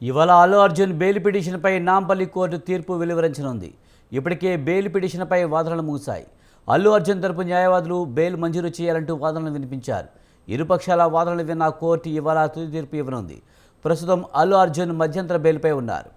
ఇవాళ అల్లు అర్జున్ బెయిల్ పిటిషన్పై నాంపల్లి కోర్టు తీర్పు వెలువరించనుంది. ఇప్పటికే బెయిల్ పిటిషన్పై వాదనలు ముగిశాయి. అల్లు అర్జున్ తరపు న్యాయవాదులు బెయిల్ మంజూరు చేయాలంటూ వాదనలు వినిపించారు. ఇరుపక్షాల వాదనలు విన్న కోర్టు ఇవాళ తుది తీర్పు ఇవ్వనుంది. ప్రస్తుతం అల్లు అర్జున్ మధ్యంతర బెయిల్పై ఉన్నారు.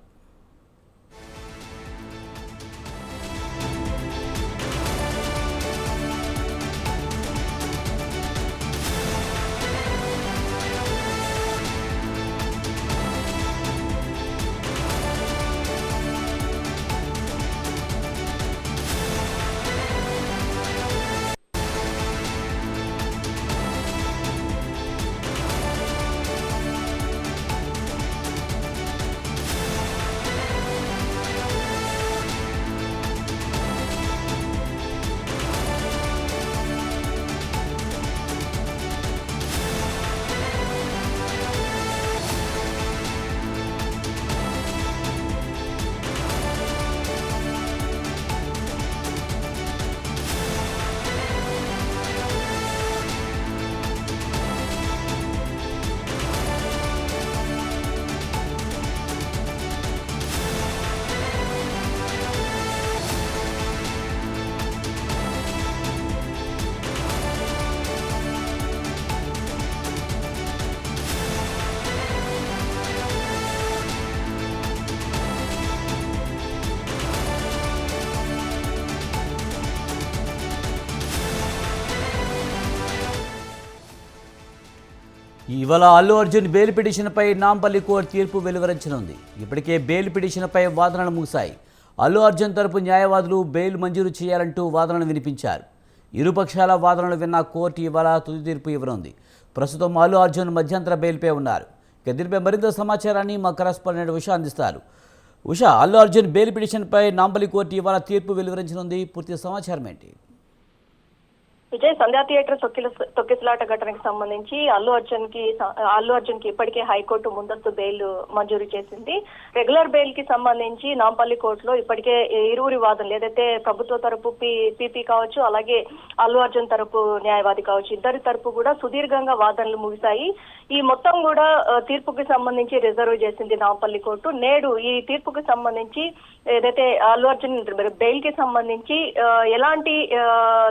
ఇవాళ అల్లు అర్జున్ బెయిల్ పిటిషన్పై నాంపల్లి కోర్టు తీర్పు వెలువరించనుంది. ఇప్పటికే బెయిల్ పిటిషన్పై వాదనలు ముగిశాయి. అల్లు అర్జున్ తరపు న్యాయవాదులు బెయిల్ మంజూరు చేయాలంటూ వాదనలు వినిపించారు. ఇరుపక్షాల వాదనలు విన్న కోర్టు ఇవాళ తుది తీర్పు ఇవ్వనుంది. ప్రస్తుతం అల్లు అర్జున్ మధ్యంతర బెయిల్పై ఉన్నారు. దీనిపై మరింత సమాచారాన్ని మా కరెస్పాండెంట్ ఉషా అందిస్తారు. ఉషా, అల్లు అర్జున్ బెయిల్ పిటిషన్పై నాంపల్లి కోర్టు ఇవాళ తీర్పు వెలువరించనుంది. పూర్తి సమాచారం ఏంటి? విజయ్, సంధ్యా థియేటర్ తొక్కిసలాట ఘటనకు సంబంధించి అల్లు అర్జున్ కి ఇప్పటికే హైకోర్టు ముందస్తు బెయిల్ మంజూరు చేసింది. రెగ్యులర్ బెయిల్ కి సంబంధించి నాంపల్లి కోర్టులో ఇప్పటికే ఇరువురి వాదనలు ఏదైతే ప్రభుత్వ తరపు పీపీ కావచ్చు, అలాగే అల్లు అర్జున్ తరపు న్యాయవాది కావచ్చు, ఇద్దరి తరపు కూడా సుదీర్ఘంగా వాదనలు ముగిశాయి. ఈ మొత్తం కూడా తీర్పుకి సంబంధించి రిజర్వ్ చేసింది నాంపల్లి కోర్టు. నేడు ఈ తీర్పుకి సంబంధించి ఏదైతే అల్లు అర్జున్ బెయిల్ కి సంబంధించి ఎలాంటి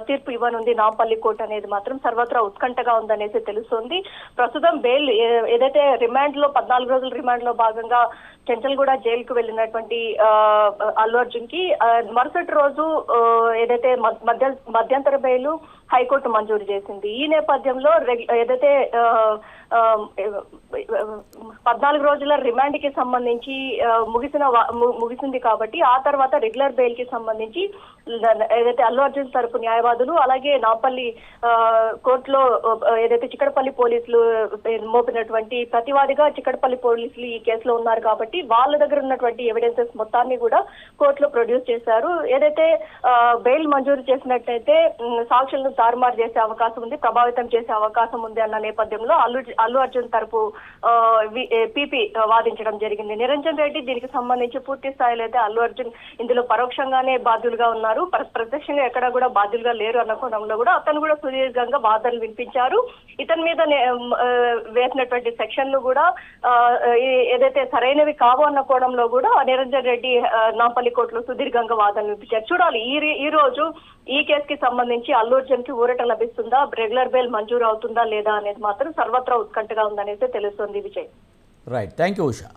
తీర్పు ఇవ్వనుంది నాంపల్లి కోర్టు అనేది మాత్రం సర్వత్రా ఉత్కంఠగా ఉందనేసి తెలుస్తోంది. ప్రస్తుతం బెయిల్ ఏదైతే రిమాండ్ లో 14 రోజుల రిమాండ్ లో భాగంగా చెంచల్గూడ జైలుకు వెళ్ళినటువంటి అల్లు అర్జున్ కి మరుసటి రోజు ఏదైతే మధ్యంతర బెయిల్ హైకోర్టు మంజూరు చేసింది. ఈ నేపథ్యంలో ఏదైతే 14 రోజుల రిమాండ్ కి సంబంధించి ముగిసింది కాబట్టి ఆ తర్వాత రెగ్యులర్ బెయిల్ కి సంబంధించి ఏదైతే అల్లు అర్జున్ తరపు న్యాయవాదులు అలాగే నాంపల్లి కోర్టులో ఏదైతే చిక్కడపల్లి పోలీసులు మోపినటువంటి ప్రతివాదిగా చిక్కడపల్లి పోలీసులు ఈ కేసులో ఉన్నారు కాబట్టి వాళ్ళ దగ్గర ఉన్నటువంటి ఎవిడెన్సెస్ మొత్తాన్ని కూడా కోర్టులో ప్రొడ్యూస్ చేశారు. ఏదైతే బెయిల్ మంజూరు చేసినట్టయితే సాక్షులను తారుమారు చేసే అవకాశం ఉంది, ప్రభావితం చేసే అవకాశం ఉంది అన్న నేపథ్యంలో అల్లు అర్జున్ తరపు పీపీ వాదించడం జరిగింది. నిరంజన్ రెడ్డి దీనికి సంబంధించి పూర్తి స్థాయిలో అయితే అల్లు అర్జున్ ఇందులో పరోక్షంగానే బాధ్యులుగా ఉన్నారు, ప్రత్యక్షంగా ఎక్కడా కూడా బాధ్యులుగా లేరు అన్న కోణంలో కూడా అతను కూడా సుదీర్ఘంగా వాదనలు వినిపించారు. ఇతని మీద వేసినటువంటి సెక్షన్లు కూడా ఏదైతే సరైనవి కావు అన్న కోణంలో కూడా నిరంజన్ రెడ్డి నాంపల్లి కోర్టులో సుదీర్ఘంగా వాదనలు వినిపించారు. చూడాలి ఈ రోజు ఈ కేసుకి సంబంధించి అల్లు అర్జున్ కి ఊరట లభిస్తుందా, రెగ్యులర్ బెయిల్ మంజూరు అవుతుందా లేదా అనేది మాత్రం సర్వత్రా ఉత్కంఠగా ఉందనేసి తెలుస్తోంది. Vijay, right, thank you Usha.